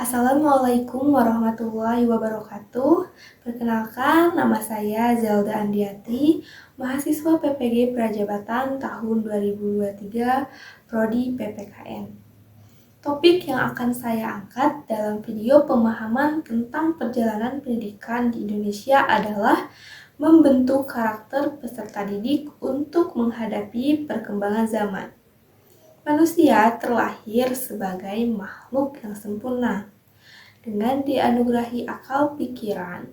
Assalamualaikum warahmatullahi wabarakatuh. Perkenalkan, nama saya Zelda Andiati, mahasiswa PPG Prajabatan tahun 2023, Prodi PPKN. Topik yang akan saya angkat dalam video pemahaman tentang perjalanan pendidikan di Indonesia adalah membentuk karakter peserta didik untuk menghadapi perkembangan zaman. Manusia terlahir sebagai makhluk yang sempurna, dengan dianugerahi akal pikiran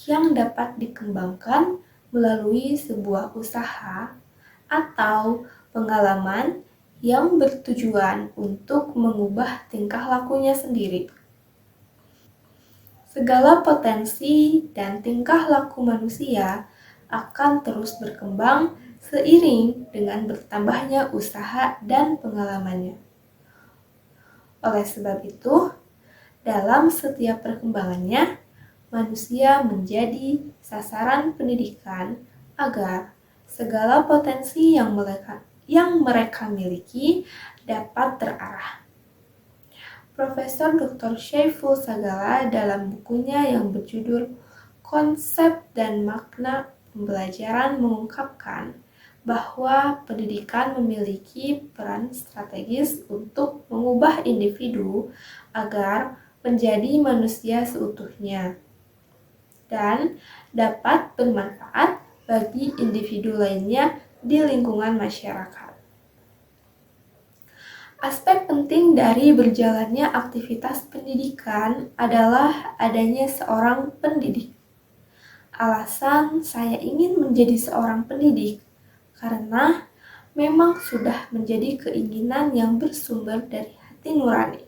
yang dapat dikembangkan melalui sebuah usaha atau pengalaman yang bertujuan untuk mengubah tingkah lakunya sendiri. Segala potensi dan tingkah laku manusia akan terus berkembang seiring dengan bertambahnya usaha dan pengalamannya. Oleh sebab itu, dalam setiap perkembangannya, manusia menjadi sasaran pendidikan agar segala potensi yang mereka miliki dapat terarah. Profesor Dr. Syaiful Sagala dalam bukunya yang berjudul Konsep dan Makna Pembelajaran mengungkapkan bahwa pendidikan memiliki peran strategis untuk mengubah individu agar menjadi manusia seutuhnya dan dapat bermanfaat bagi individu lainnya di lingkungan masyarakat. Aspek penting dari berjalannya aktivitas pendidikan adalah adanya seorang pendidik. Alasan saya ingin menjadi seorang pendidik karena memang sudah menjadi keinginan yang bersumber dari hati nurani.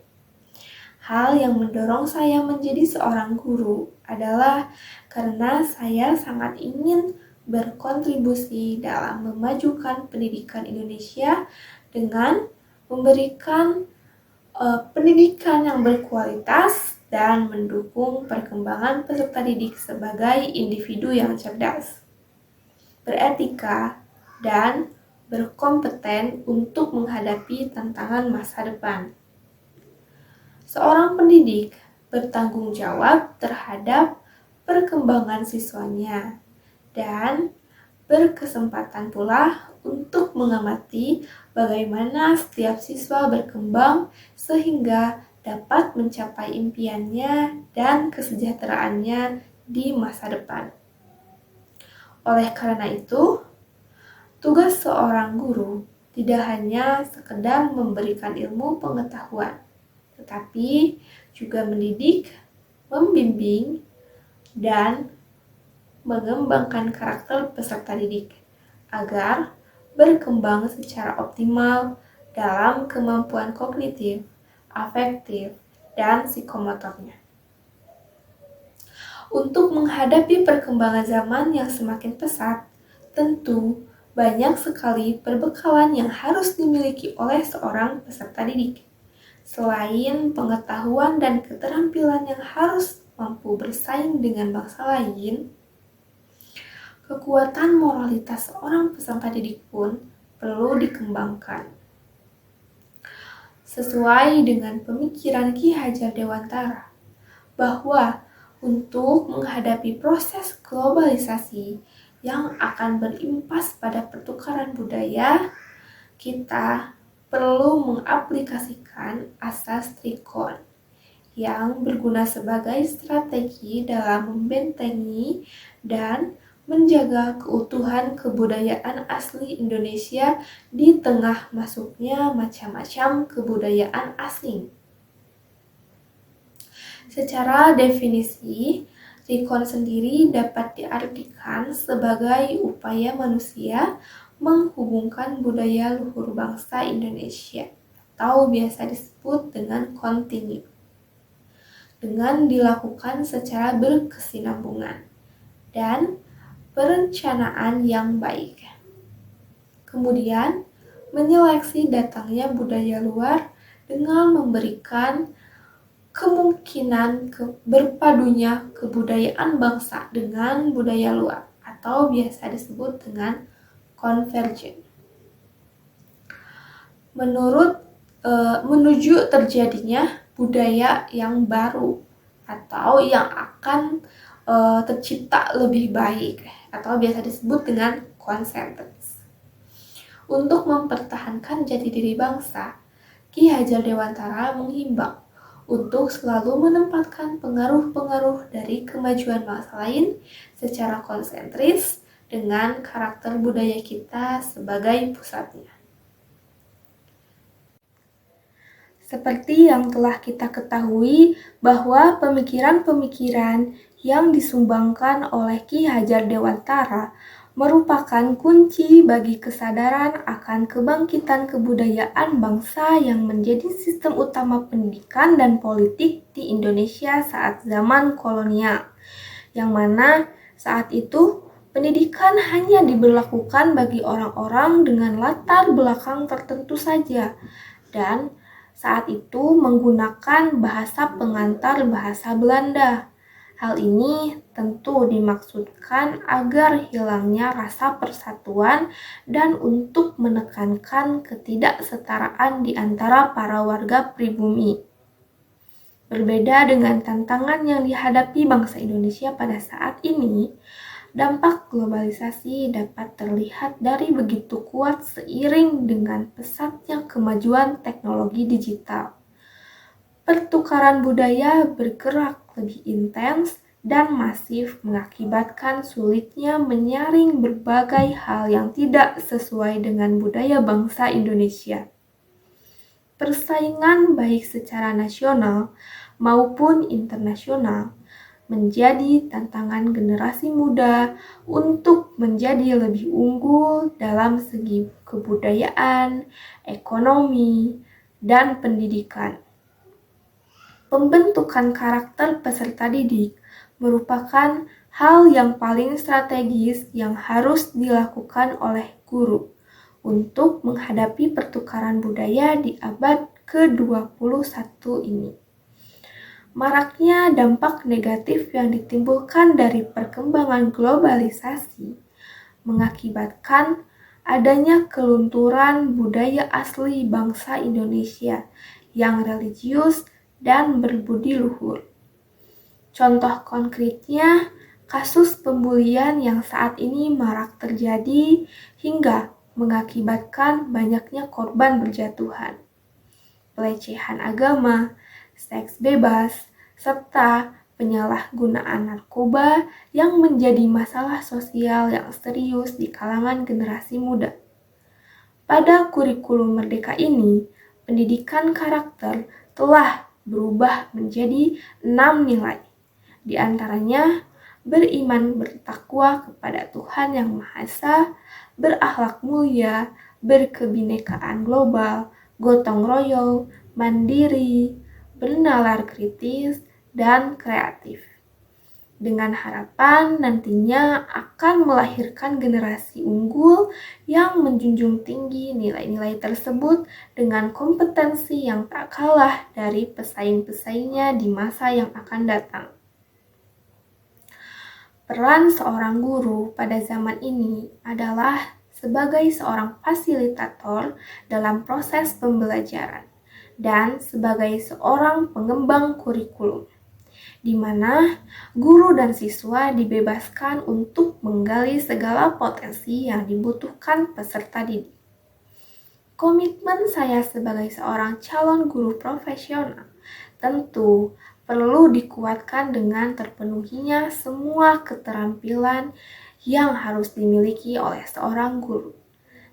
Hal yang mendorong saya menjadi seorang guru adalah karena saya sangat ingin berkontribusi dalam memajukan pendidikan Indonesia dengan memberikan pendidikan yang berkualitas dan mendukung perkembangan peserta didik sebagai individu yang cerdas, beretika, dan berkompeten untuk menghadapi tantangan masa depan. Seorang pendidik bertanggung jawab terhadap perkembangan siswanya dan berkesempatan pula untuk mengamati bagaimana setiap siswa berkembang sehingga dapat mencapai impiannya dan kesejahteraannya di masa depan. Oleh karena itu, tugas seorang guru tidak hanya sekedar memberikan ilmu pengetahuan, tetapi juga mendidik, membimbing, dan mengembangkan karakter peserta didik agar berkembang secara optimal dalam kemampuan kognitif, afektif, dan psikomotornya. Untuk menghadapi perkembangan zaman yang semakin pesat, tentu banyak sekali perbekalan yang harus dimiliki oleh seorang peserta didik. Selain pengetahuan dan keterampilan yang harus mampu bersaing dengan bangsa lain, kekuatan moralitas seorang peserta didik pun perlu dikembangkan. Sesuai dengan pemikiran Ki Hajar Dewantara, bahwa untuk menghadapi proses globalisasi yang akan berimpas pada pertukaran budaya, kita perlu mengaplikasikan asas Trikon yang berguna sebagai strategi dalam membentengi dan menjaga keutuhan kebudayaan asli Indonesia di tengah masuknya macam-macam kebudayaan asing. Secara definisi, Trikon sendiri dapat diartikan sebagai upaya manusia menghubungkan budaya luhur bangsa Indonesia atau biasa disebut dengan kontinu, dengan dilakukan secara berkesinambungan dan perencanaan yang baik. Kemudian, menyeleksi datangnya budaya luar dengan memberikan kemungkinan berpadunya kebudayaan bangsa dengan budaya luar atau biasa disebut dengan konvergen. Menurut menuju terjadinya budaya yang baru atau yang akan tercipta lebih baik atau biasa disebut dengan consentence. Untuk mempertahankan jati diri bangsa, Ki Hajar Dewantara menghimbau untuk selalu menempatkan pengaruh-pengaruh dari kemajuan bangsa lain secara konsentris dengan karakter budaya kita sebagai pusatnya. Seperti yang telah kita ketahui bahwa pemikiran-pemikiran yang disumbangkan oleh Ki Hajar Dewantara merupakan kunci bagi kesadaran akan kebangkitan kebudayaan bangsa yang menjadi sistem utama pendidikan dan politik di Indonesia saat zaman kolonial, yang mana saat itu pendidikan hanya diberlakukan bagi orang-orang dengan latar belakang tertentu saja, dan saat itu menggunakan bahasa pengantar bahasa Belanda. Hal ini tentu dimaksudkan agar hilangnya rasa persatuan dan untuk menekankan ketidaksetaraan di antara para warga pribumi. Berbeda dengan tantangan yang dihadapi bangsa Indonesia pada saat ini, dampak globalisasi dapat terlihat dari begitu kuat seiring dengan pesatnya kemajuan teknologi digital. Pertukaran budaya bergerak lebih intens dan masif mengakibatkan sulitnya menyaring berbagai hal yang tidak sesuai dengan budaya bangsa Indonesia. Persaingan baik secara nasional maupun internasional menjadi tantangan generasi muda untuk menjadi lebih unggul dalam segi kebudayaan, ekonomi, dan pendidikan. Pembentukan karakter peserta didik merupakan hal yang paling strategis yang harus dilakukan oleh guru untuk menghadapi pertukaran budaya di abad ke-21 ini. Maraknya dampak negatif yang ditimbulkan dari perkembangan globalisasi mengakibatkan adanya kelunturan budaya asli bangsa Indonesia yang religius dan berbudi luhur. Contoh konkretnya, kasus pembulian yang saat ini marak terjadi hingga mengakibatkan banyaknya korban berjatuhan. Pelecehan agama, seks bebas, serta penyalahgunaan narkoba yang menjadi masalah sosial yang serius di kalangan generasi muda. Pada kurikulum Merdeka ini, pendidikan karakter telah berubah menjadi 6 nilai. Di antaranya, beriman bertakwa kepada Tuhan Yang Maha Esa, berakhlak mulia, berkebinekaan global, gotong royong, mandiri, bernalar kritis, dan kreatif. Dengan harapan nantinya akan melahirkan generasi unggul yang menjunjung tinggi nilai-nilai tersebut dengan kompetensi yang tak kalah dari pesaing-pesaingnya di masa yang akan datang. Peran seorang guru pada zaman ini adalah sebagai seorang fasilitator dalam proses pembelajaran dan sebagai seorang pengembang kurikulum, di mana guru dan siswa dibebaskan untuk menggali segala potensi yang dibutuhkan peserta didik. Komitmen saya sebagai seorang calon guru profesional tentu perlu dikuatkan dengan terpenuhinya semua keterampilan yang harus dimiliki oleh seorang guru.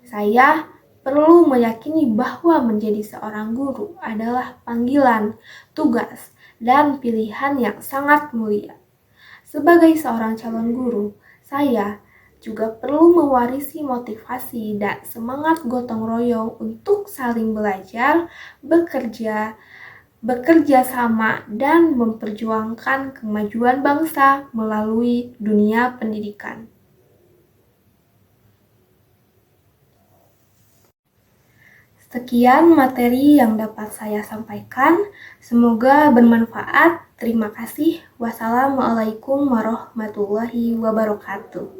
Saya perlu meyakini bahwa menjadi seorang guru adalah panggilan, tugas, dan pilihan yang sangat mulia. Sebagai seorang calon guru, saya juga perlu mewarisi motivasi dan semangat gotong royong untuk saling belajar, bekerja sama, dan memperjuangkan kemajuan bangsa melalui dunia pendidikan. Sekian materi yang dapat saya sampaikan. Semoga bermanfaat. Terima kasih. Wassalamualaikum warahmatullahi wabarakatuh.